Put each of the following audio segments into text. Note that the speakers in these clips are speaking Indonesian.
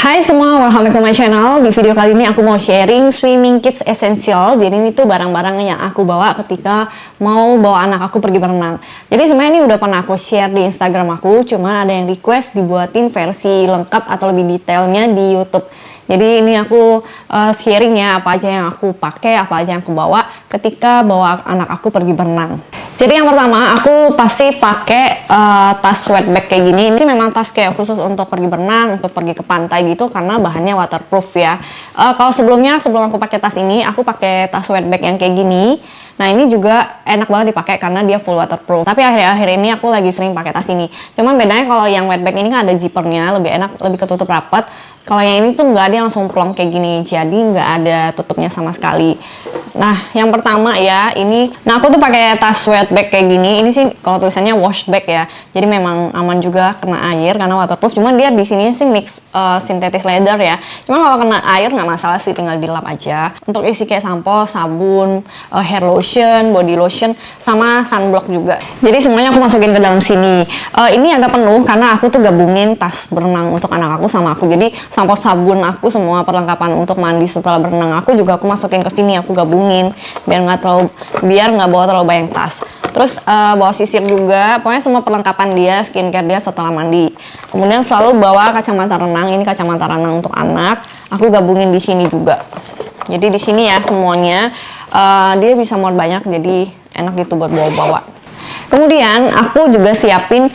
Hai semua, welcome back to my channel. Di video kali ini aku mau sharing swimming kits essential. Jadi ini tuh barang-barang yang aku bawa ketika mau bawa anak aku pergi berenang. Jadi sebenarnya ini udah pernah aku share di Instagram aku, cuma ada yang request dibuatin versi lengkap atau lebih detailnya di YouTube. Jadi ini aku sharing ya apa aja yang aku pakai, apa aja yang aku bawa ketika bawa anak aku pergi berenang. Jadi yang pertama aku pasti pakai tas wet bag kayak gini. Ini memang tas kayak khusus untuk pergi berenang, untuk pergi ke pantai gitu karena bahannya waterproof ya. Kalau sebelum aku pakai tas ini, aku pakai tas wet bag yang kayak gini. Nah ini juga enak banget dipakai karena dia full waterproof. Tapi akhir-akhir ini aku lagi sering pakai tas ini. Cuman bedanya kalau yang wet bag ini kan ada zippernya, lebih enak, lebih ketutup rapat. Kalau yang ini tuh nggak, dia langsung plong kayak gini, jadi nggak ada tutupnya sama sekali. Nah yang pertama ya ini, nah aku tuh pakai tas wet bag kayak gini. Ini sih kalau tulisannya wash bag ya, jadi memang aman juga kena air karena waterproof. Cuman dia di sini sih mix sintetis leather ya. Cuman kalau kena air nggak masalah sih, tinggal dilap aja. Untuk isi kayak sampo, sabun, hair lotion, body lotion, sama sunblock juga. Jadi semuanya aku masukin ke dalam sini. Ini agak penuh karena aku tuh gabungin tas berenang untuk anak aku sama aku. Jadi sampo, sabun aku, semua perlengkapan untuk mandi setelah berenang aku juga aku masukin ke sini, aku gabungin biar nggak bawa terlalu banyak tas. Terus bawa sisir juga, pokoknya semua perlengkapan dia, skincare dia setelah mandi. Kemudian selalu bawa kacamata renang, ini kacamata renang untuk anak, aku gabungin di sini juga. Jadi di sini ya semuanya, dia bisa muat banyak, jadi enak gitu buat bawa-bawa. Kemudian aku juga siapin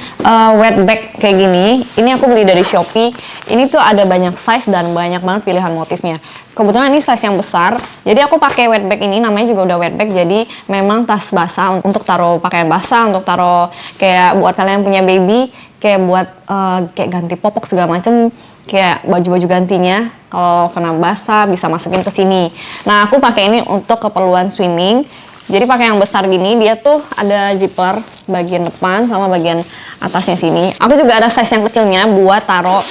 wet bag kayak gini. Ini aku beli dari Shopee. Ini tuh ada banyak size dan banyak banget pilihan motifnya. Kebetulan ini size yang besar. Jadi aku pakai wet bag ini, namanya juga udah wet bag. Jadi memang tas basah untuk taruh pakaian basah, untuk taruh kayak buat kalian punya baby, kayak buat kayak ganti popok segala macem, kayak baju-baju gantinya. Kalau kena basah bisa masukin ke sini. Nah aku pakai ini untuk keperluan swimming. Jadi pakai yang besar gini, dia tuh ada zipper bagian depan sama bagian atasnya sini. Aku juga ada size yang kecilnya buat taruh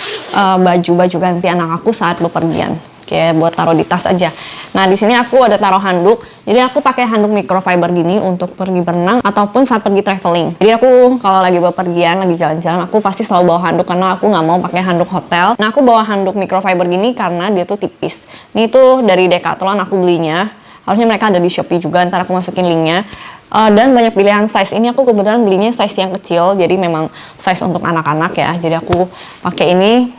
baju-baju ganti anak aku saat bepergian. Kayak buat taruh di tas aja. Nah di sini aku ada taruh handuk. Jadi aku pakai handuk microfiber gini untuk pergi berenang ataupun saat pergi traveling. Jadi aku kalau lagi bepergian, lagi jalan-jalan, aku pasti selalu bawa handuk karena aku nggak mau pakai handuk hotel. Nah aku bawa handuk microfiber gini karena dia tuh tipis. Ini tuh dari Decathlon aku belinya. Harusnya mereka ada di Shopee juga, ntar aku masukin linknya. Dan banyak pilihan size. Ini aku kebetulan belinya size yang kecil, jadi memang size untuk anak-anak ya. Jadi aku pakai ini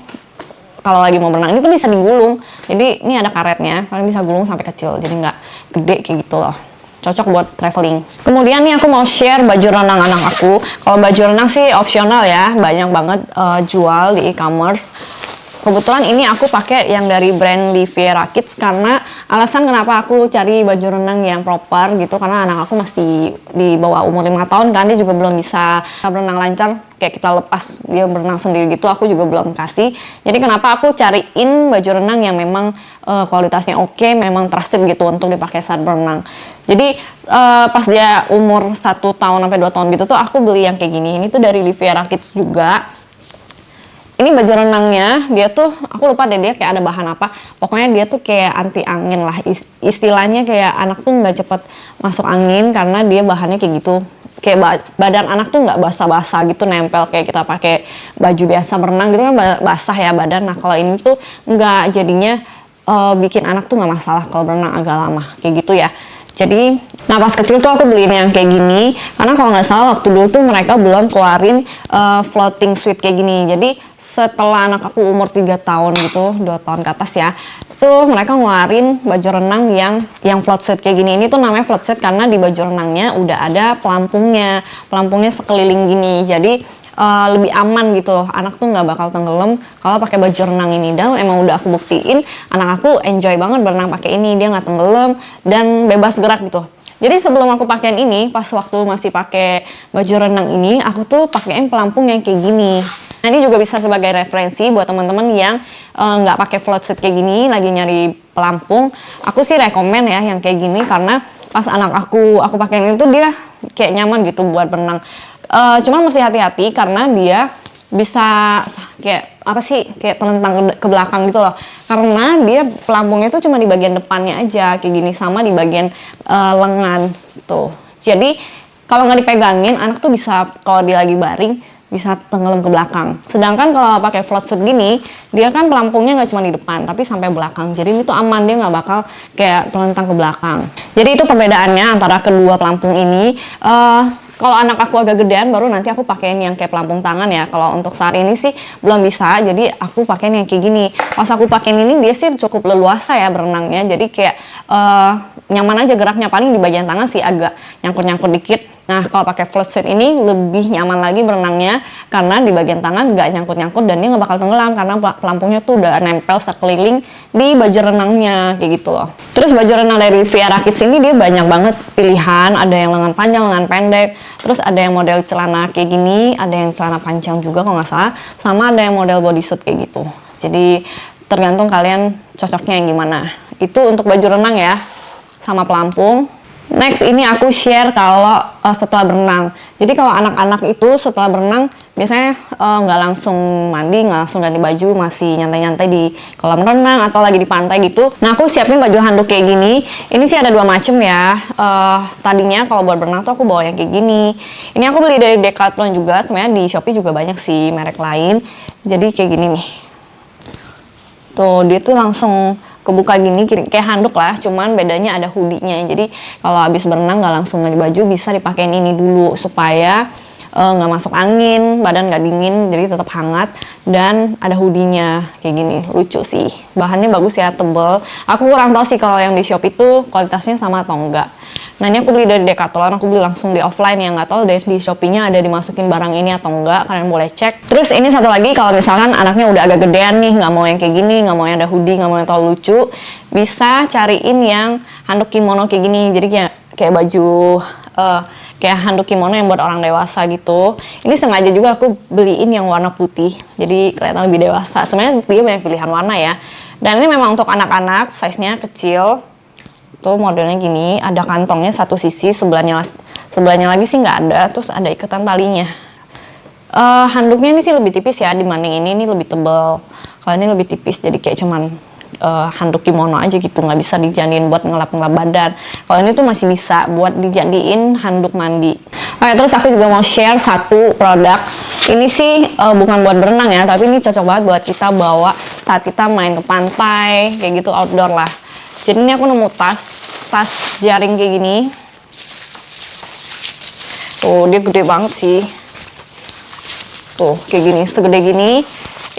kalau lagi mau berenang. Ini tuh bisa digulung, jadi ini ada karetnya, kalian bisa gulung sampai kecil, jadi nggak gede kayak gitu loh. Cocok buat traveling. Kemudian nih aku mau share baju renang anak aku. Kalau baju renang sih opsional ya, banyak banget jual di e-commerce. Kebetulan ini aku pakai yang dari brand Liviera Kids karena alasan kenapa aku cari baju renang yang proper gitu, karena anak aku masih di bawah umur 5 tahun kan, dia juga belum bisa berenang lancar kayak kita lepas dia berenang sendiri gitu, aku juga belum kasih. Jadi kenapa aku cariin baju renang yang memang kualitasnya oke, memang trusted gitu untuk dipakai saat berenang. Jadi pas dia umur 1 tahun sampai 2 tahun gitu tuh aku beli yang kayak gini. Ini tuh dari Liviera Kids juga. Ini baju renangnya, dia tuh, aku lupa deh dia kayak ada bahan apa. Pokoknya dia tuh kayak anti angin lah. Istilahnya kayak anak tuh nggak cepet masuk angin karena dia bahannya kayak gitu. Kayak badan anak tuh nggak basah-basah gitu, nempel kayak kita pakai baju biasa berenang gitu kan basah ya badan. Nah kalau ini tuh nggak, jadinya bikin anak tuh nggak masalah kalau berenang agak lama kayak gitu ya. Jadi, nah pas kecil tuh aku beliin yang kayak gini karena kalau nggak salah waktu dulu tuh mereka belum keluarin floating suit kayak gini. Jadi setelah anak aku umur 3 tahun gitu, 2 tahun ke atas ya, tuh mereka ngeluarin baju renang yang float suit kayak gini. Ini tuh namanya float suit karena di baju renangnya udah ada pelampungnya sekeliling gini. Jadi lebih aman gitu, anak tuh nggak bakal tenggelam kalau pakai baju renang ini. Dan emang udah aku buktiin anak aku enjoy banget berenang pakai ini, dia nggak tenggelam dan bebas gerak gitu. Jadi sebelum aku pakein ini, pas waktu masih pakai baju renang ini, aku tuh pakein pelampung yang kayak gini. Nah ini juga bisa sebagai referensi buat teman-teman yang nggak pakai float suit kayak gini, lagi nyari pelampung. Aku sih rekomen ya yang kayak gini karena pas anak aku pakein itu dia kayak nyaman gitu buat berenang. Cuman mesti hati-hati karena dia bisa kayak apa sih, kayak telentang ke belakang gitu loh, karena dia pelampungnya tuh cuma di bagian depannya aja kayak gini, sama di bagian lengan tuh. Jadi kalau nggak dipegangin anak tuh bisa, kalau dia lagi baring bisa tenggelam ke belakang. Sedangkan kalau pakai float suit gini, dia kan pelampungnya nggak cuma di depan, tapi sampai belakang. Jadi ini tuh aman, dia nggak bakal kayak terlentang ke belakang. Jadi itu perbedaannya antara kedua pelampung ini. Kalau anak aku agak gedean, baru nanti aku pakein yang kayak pelampung tangan ya. Kalau untuk saat ini sih belum bisa, jadi aku pakein yang kayak gini. Pas aku pakein ini, dia sih cukup leluasa ya berenangnya. Jadi kayak nyaman aja geraknya. Paling di bagian tangan sih agak nyangkut-nyangkut dikit. Nah, kalau pakai float suit ini lebih nyaman lagi berenangnya karena di bagian tangan nggak nyangkut-nyangkut dan dia nggak bakal tenggelam karena pelampungnya tuh udah nempel sekeliling di baju renangnya kayak gitu loh. Terus baju renang dari Viera Kids ini dia banyak banget pilihan, ada yang lengan panjang, lengan pendek, terus ada yang model celana kayak gini, ada yang celana panjang juga kalau nggak salah, sama ada yang model bodysuit kayak gitu. Jadi tergantung kalian cocoknya yang gimana. Itu untuk baju renang ya, sama pelampung. Next ini aku share kalau setelah berenang. Jadi kalau anak-anak itu setelah berenang biasanya nggak langsung mandi, nggak langsung ganti baju, masih nyantai-nyantai di kolam renang atau lagi di pantai gitu. Nah aku siapin baju handuk kayak gini. Ini sih ada dua macam ya. Tadinya kalau buat berenang tuh aku bawa yang kayak gini. Ini aku beli dari Decathlon juga. Sebenarnya di Shopee juga banyak sih merek lain. Jadi kayak gini nih. Tuh dia tuh langsung kebuka gini kayak handuk lah, cuman bedanya ada hoodie-nya. Jadi kalau habis berenang nggak langsung ganti baju, bisa dipakein ini dulu supaya nggak masuk angin, badan nggak dingin, jadi tetap hangat. Dan ada hoodie-nya kayak gini, lucu sih. Bahannya bagus ya, tebel. Aku kurang tahu sih kalau yang di Shopee itu kualitasnya sama atau enggak. Nah ini aku beli dari Decathlon, aku beli langsung di offline ya, nggak tahu dari di Shopee-nya ada dimasukin barang ini atau enggak, kalian boleh cek. Terus ini satu lagi, kalau misalkan anaknya udah agak gedean nih, nggak mau yang kayak gini, nggak mau yang ada hoodie, nggak mau yang terlalu lucu, bisa cariin yang handuk kimono kayak gini. Jadi kayak baju kayak handuk kimono yang buat orang dewasa gitu. Ini sengaja juga aku beliin yang warna putih, jadi kelihatan lebih dewasa. Sebenarnya dia banyak pilihan warna ya. Dan ini memang untuk anak-anak, size-nya kecil. Tuh modelnya gini, ada kantongnya satu sisi, sebelahnya lagi sih nggak ada, terus ada ikatan talinya. Handuknya ini sih lebih tipis ya dibanding ini lebih tebal. Kalau ini lebih tipis, jadi kayak cuman handuk kimono aja gitu, nggak bisa dijadiin buat ngelap-ngelap badan. Kalau ini tuh masih bisa buat dijadiin handuk mandi. Oke, terus aku juga mau share satu produk. Ini sih bukan buat berenang ya, tapi ini cocok banget buat kita bawa saat kita main ke pantai, kayak gitu outdoor lah. Jadi ini aku nemu tas jaring kayak gini. Tuh, dia gede banget sih. Tuh, kayak gini, segede gini.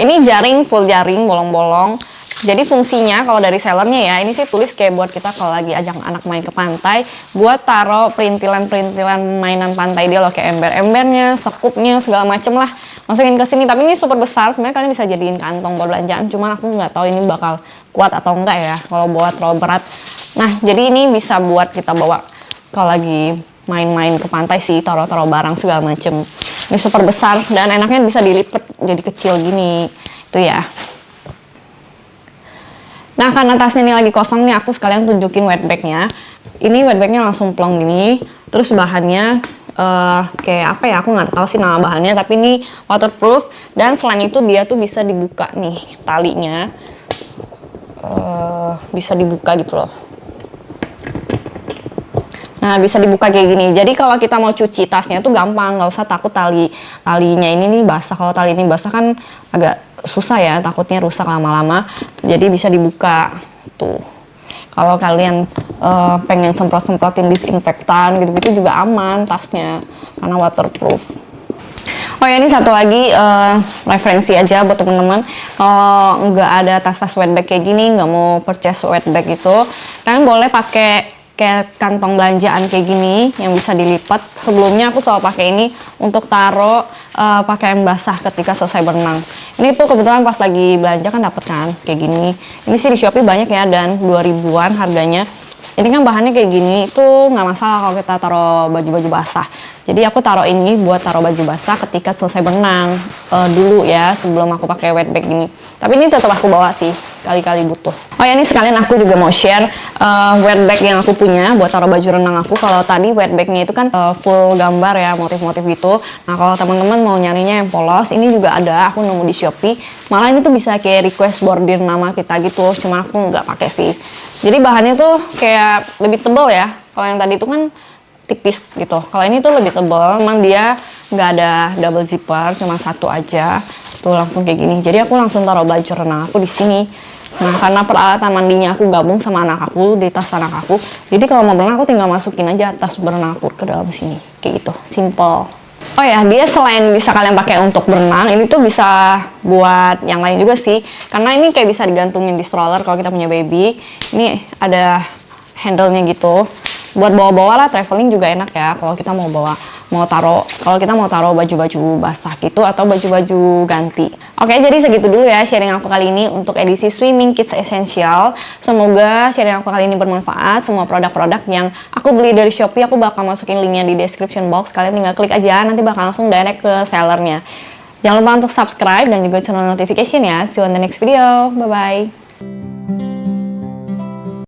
Ini jaring, full jaring, bolong-bolong. Jadi fungsinya kalau dari sellernya ya, ini sih tulis kayak buat kita kalau lagi ajak anak main ke pantai, buat taruh perintilan-perintilan mainan pantai dia loh, kayak ember-embernya, sekupnya, segala macem lah. Masukin ke sini, tapi ini super besar. Sebenarnya kalian bisa jadiin kantong buat belanjaan, cuman aku nggak tahu ini bakal kuat atau enggak ya kalau buat terlalu berat. Nah, jadi ini bisa buat kita bawa kalau lagi main-main ke pantai sih, taruh-taruh barang segala macem. Ini super besar dan enaknya bisa dilipat jadi kecil gini. Itu ya. Nah, karena tasnya ini lagi kosong nih, aku sekalian tunjukin weight bag-nya. Ini weight bag-nya langsung plong gini. Terus bahannya kayak apa ya, aku nggak tahu sih nama bahannya, tapi ini waterproof. Dan selain itu dia tuh bisa dibuka nih talinya, bisa dibuka gitu loh. Nah, bisa dibuka kayak gini. Jadi kalau kita mau cuci tasnya tuh gampang, nggak usah takut talinya ini nih basah. Kalau tali ini basah kan agak susah ya, takutnya rusak lama-lama. Jadi bisa dibuka tuh. Kalau kalian pengen semprot-semprotin disinfektan gitu-gitu juga aman tasnya karena waterproof. Oh ya, ini satu lagi referensi aja buat teman-teman. Kalau nggak ada tas-tas weight bag kayak gini, nggak mau purchase weight bag itu, kalian boleh pakai kayak kantong belanjaan kayak gini yang bisa dilipat. Sebelumnya aku selalu pakai ini untuk taruh pakaian basah ketika selesai berenang. Ini tuh kebetulan pas lagi belanja kan dapet kan kayak gini. Ini sih di Shopee banyak ya, dan 2000-an harganya. Ini kan bahannya kayak gini, itu nggak masalah kalau kita taruh baju-baju basah. Jadi aku taruh ini buat taruh baju basah ketika selesai berenang dulu ya, sebelum aku pakai weight bag ini. Tapi ini tetap aku bawa sih, kali-kali butuh. Oh ya, ini sekalian aku juga mau share weight bag yang aku punya buat taruh baju renang aku. Kalau tadi weight bagnya itu kan full gambar ya, motif-motif gitu. Nah, kalau teman-teman mau nyarinya yang polos, ini juga ada, aku nemu di Shopee. Malah ini tuh bisa kayak request bordir nama kita gitu, cuma aku nggak pakai sih. Jadi bahannya tuh kayak lebih tebal ya. Kalau yang tadi itu kan tipis gitu. Kalau ini tuh lebih tebal, memang dia nggak ada double zipper, cuma satu aja. Tuh langsung kayak gini. Jadi aku langsung taruh baju renang aku di sini. Nah, karena peralatan mandinya aku gabung sama anak aku di tas anak aku, jadi kalau mau berenang aku tinggal masukin aja tas berenang aku ke dalam sini, kayak gitu, simple. Oh ya, dia selain bisa kalian pakai untuk berenang, ini tuh bisa buat yang lain juga sih, karena ini kayak bisa digantungin di stroller kalau kita punya baby. Ini ada handle-nya gitu, buat bawa-bawa lah, traveling juga enak ya kalau kita mau bawa, kalau kita mau taruh baju-baju basah gitu atau baju-baju ganti. Oke, jadi segitu dulu ya sharing aku kali ini untuk edisi Swimming Kids Essential. Semoga sharing aku kali ini bermanfaat. Semua produk-produk yang aku beli dari Shopee aku bakal masukin linknya di description box. Kalian tinggal klik aja, nanti bakal langsung direct ke sellernya. Jangan lupa untuk subscribe dan juga channel notification ya. See you on the next video. Bye-bye.